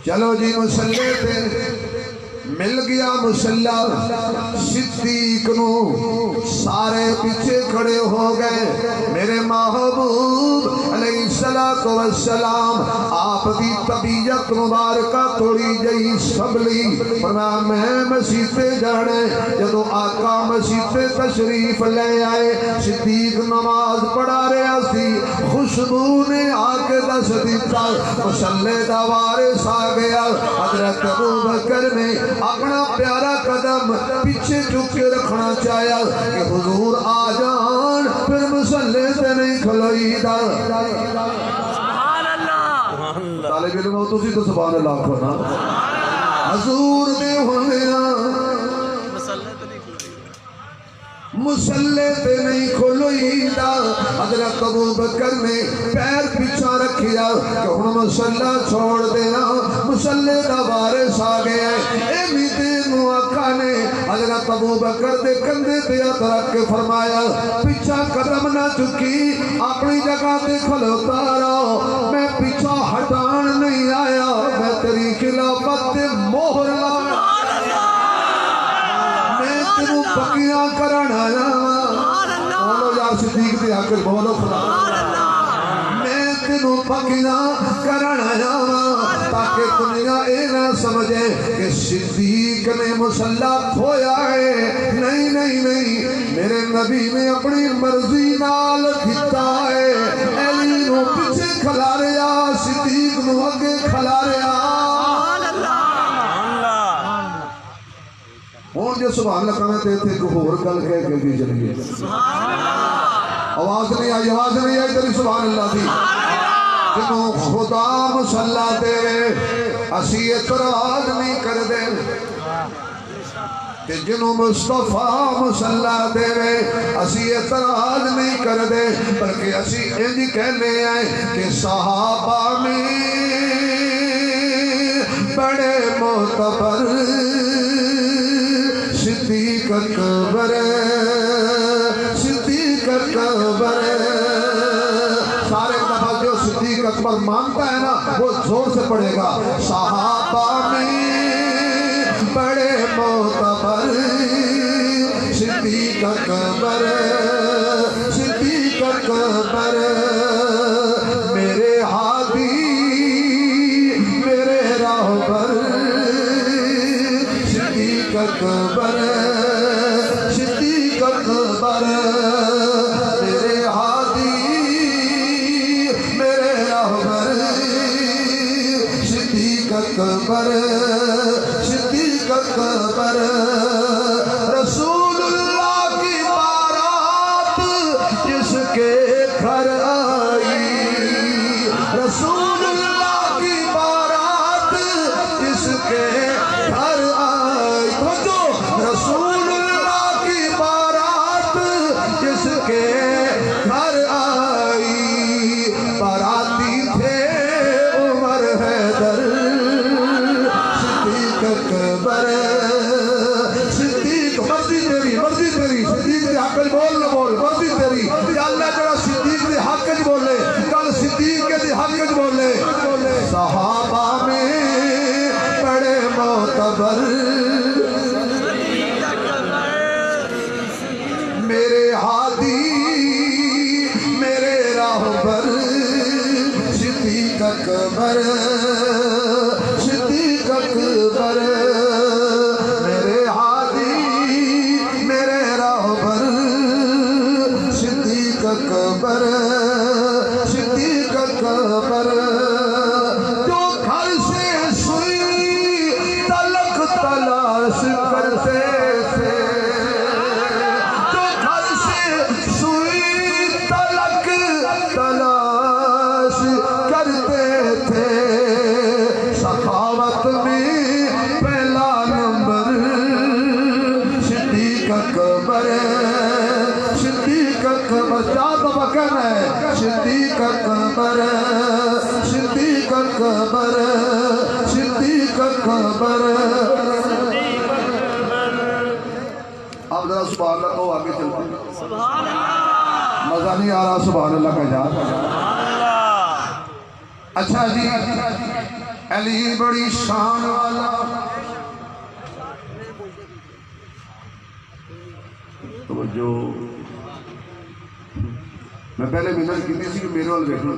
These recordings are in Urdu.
چلو جی مسلے تے مل گیا مسلح صدیق نو سارے پیچھے کھڑے ہو گئے میرے محبوب علیہ السلام آپ دی طبیعت مبارکہ تھوڑی جئی سبلی فرمایا میں مسیح تے جانے جدو آقا مسیح تے تشریف لے آئے صدیق نماز پڑھا رہا سی خوشبو نے آ کے دس دیتا مسلح دا وارث آ گیا حضرت ابوبکر نے اپنا پیارا قدم پیچھے چک کے رکھنا چاہیا کہ حضور آ جان پھر مسلح سے نہیں کھلوئی دا طالب علم ہو تو سی تو سبحان اللہ کھونا حضور نے ہوئے مسلح تے نہیں کھلوئی دا حضرت ابوبکر نے پیر پیچھا رکھیا کہ ہن مسلح چھوڑ دینا مسلح دا وارث آ گیا اے میتے نو آقا نے حضرت ابوبکر دے کندھے تے ہاتھ رکھ کے فرمایا پیچھا قدم نہ چکی اپنی جگہ تے کھلوتا رہو میں پیچھا ہٹان نہیں آیا میں تیری خلافت تے مہر لگا پکیاں کرن آیا بولو یار صدیق دے حق بولو خدا میں تینوں پکیاں کرن آیا تاکہ دنیا اے نہ سمجھے کہ صدیق نے مسلح کھویا ہے نہیں نہیں نہیں میرے نبی نے اپنی مرضی نال کھتا ہے علی نو پیچھے کھلا رہا صدیق نو اگے کھلا رہا ہوں جو سبحان اللہ کہنا تے تھے کہ اور گل کہہ کے بھی چلی گئی آواز نہیں آئی تیری سبحان اللہ دی جنہوں خدا مسلح دے اسی اعتراض نہیں کر دے کہ جنہوں مصطفیٰ مسلح دے اسی اعتراض نہیں کر دے بلکہ اسی انجی کہنے آئے کہ صحابہ میں بڑے معتبر صدیق اکبر سارے دفعہ جو صدیق اکبر مانتا ہے نا وہ زور سے پڑھے گا صحابہ میں بڑے معتبر صدیق اکبر میرے ہادی میرے راہبر صدیق اکبر میرے ہادی میرے راہبر صدیق اکبر رسول اللہ کی بارات جس کے گھر آئی رسول اللہ کی بارات جس کے گھر آئی رسول اللہ کی بارات جس کے گھر آئی باراتی تھے عمر حیدر صدیق اکبر صدیق مرضی تیری صدیق دے حق بول نہ بول مرضی تیری یا اللہ جڑا صدیق دے حق بولے کل صدیق دے حق بولے صحابہ میں بڑے معتبر میرے ہادی میرے راہبر صدیق اکبر میرے ہادی میرے راہبر صدیق اکبر جو گھر سے سوئی تلک تلاش کرتے تھے سخاوت میں پہلا نمبر صدیق اکبر جاد بکن ہے صدیق اکبر اب ذرا سبحان اللہ کو آگے چلتے ہیں مزہ نہیں آ رہا سبحان اللہ کا یاد اچھا جی، علی بڑی شان والا، توجہ، میں پہلے محنت کی تھی کہ میرے وال بیٹھو،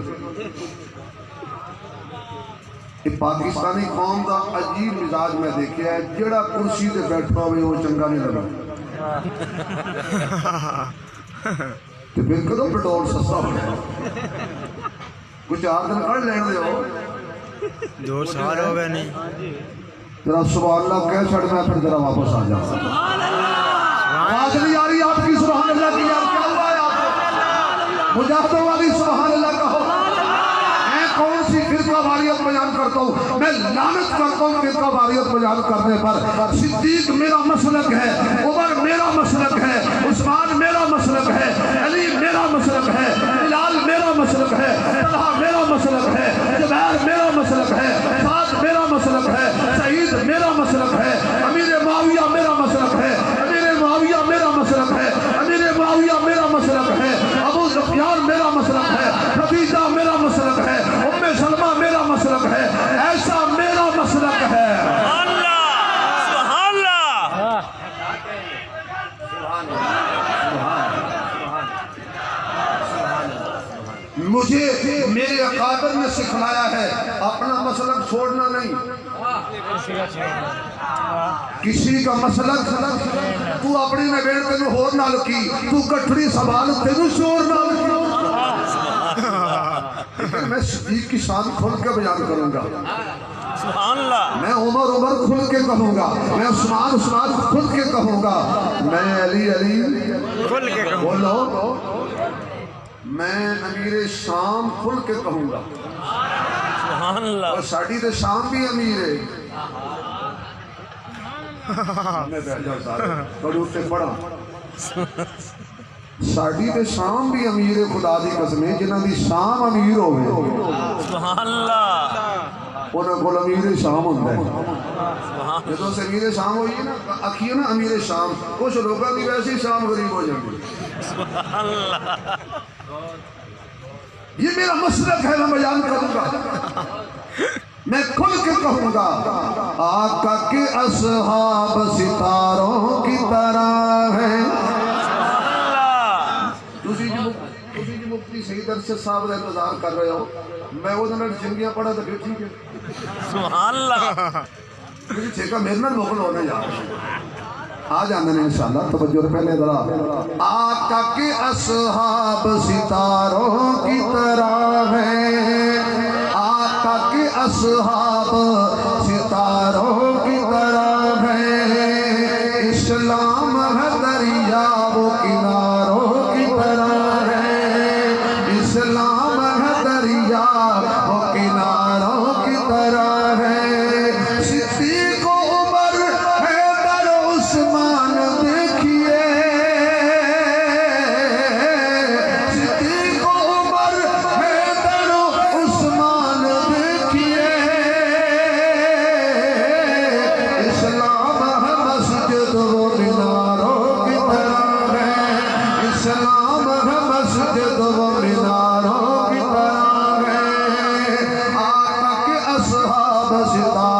یہ پاکستانی قوم کا عجیب مزاج میں دیکھا ہے، جڑا کرسی تے بیٹھا ہوئے وہ چنگا نہیں لگا، تو پھر کدوں پٹرول سستا ہونا ہے، کچھ 4 دن کڑھ لین دے ہو، 2 سال ہو گئے نہیں، ذرا سبحان اللہ کہہ چھڑنا پھر ذرا واپس آ جاؤ، آواز نہیں آ رہی آپ کی سبحان اللہ کی، یار کیا ہوا ہے آپ مجاہدوں والی سبحان اللہ کہو۔ میں کون سی فرقہ واریت بیان کرتا ہوں؟ میں لعنت کرتا ہوں فرقہ واریت بیان کرنے پر۔ صدیق میرا مسلک ہے، عمر میرا مسلک ہے، عثمان میرا مسلک ہے، علی میرا مسلک ہے، بلال میرا مسلک ہے، طلحہ میرا مسلک ہے، زبیر میرا مسلک ہے، سعد میرا مسلک ہے، سعید میرا مسلک ہے، امیر معاویہ میرا مسلک ہے، امیر معاویہ میرا مسلک ہے، امیر معاویہ میرا مسلک ہے، ابو سفیان میرا مسلک ہے، خدیجہ میرا مسلک ہے، ام سلمہ میرا مسلک ہے، ایسا میرا مسلک ہے۔ مجھے میرے اکابر نے سکھلایا ہے اپنا مسلک چھوڑنا نہیں، کسی کا مسلک تو اپنی میں بیڑ تینو ہور نال کی، تو کٹھڑی سوال تینو شور نال کی، لیکن میں صدیق کی شان کھل کے بیان کروں گا، میں عمر کھل کے کہوں گا، میں عثمان کھل کے کہوں گا، میں علی کھل کے کہوں گا، بولو میں امیر شام کھل کے کہوں گا، اور ساڑھی دے شام بھی امیر ہے، میں بیٹھ جاؤ سارے تھوڑی اس سے پڑھا، ساڑھی دے شام بھی امیر ہے، خدا دی قسمیں جنہ دی شام امیر ہوئے، سبحان اللہ، انہوں کو امیر شام ہوتا ہے، جدو سے امیر شام ہوئی ہے نا اکھیے نا امیر شام، کچھ لوگوں کی ویسی شام غریب ہو جاتی ہے، سبحان اللہ، یہ میرا مسلک ہے، میں بیان کروں گا، میں کھل کے کہوں گا، آقا کے اصحاب ستاروں کی طرح ہیں، تسی جی مفتی صحیح درس صاحب کا انتظار کر رہے ہو، میں وہ دن جنگیاں پڑھا تو پھر ٹھیک ہے، سبحان اللہ، مجھے ٹھیکہ میرے نال مغل ہونے جا رہے ہیں، آ جانے ہیں انشاءاللہ، توجہ پہلے ذرا، آقا کے اصحاب ستاروں کی طرح ہیں، آقا کے اصحاب ستاروں کی طرح ہیں، اسلام ہے دریا وہ کناروں کی طرح ہے، اسلام ہے دریا وہ کناروں کی طرح ہے، صدیق و عمر حیدر عثمان دیکھیے، صدیق و عمر حیدر عثمان دیکھیے، اسلام ہے مسجد و میناروں کی طرح ہے، اسلام ہے مسجد و میناروں کی طرح ہے، آقا کے اصحاب ستاروں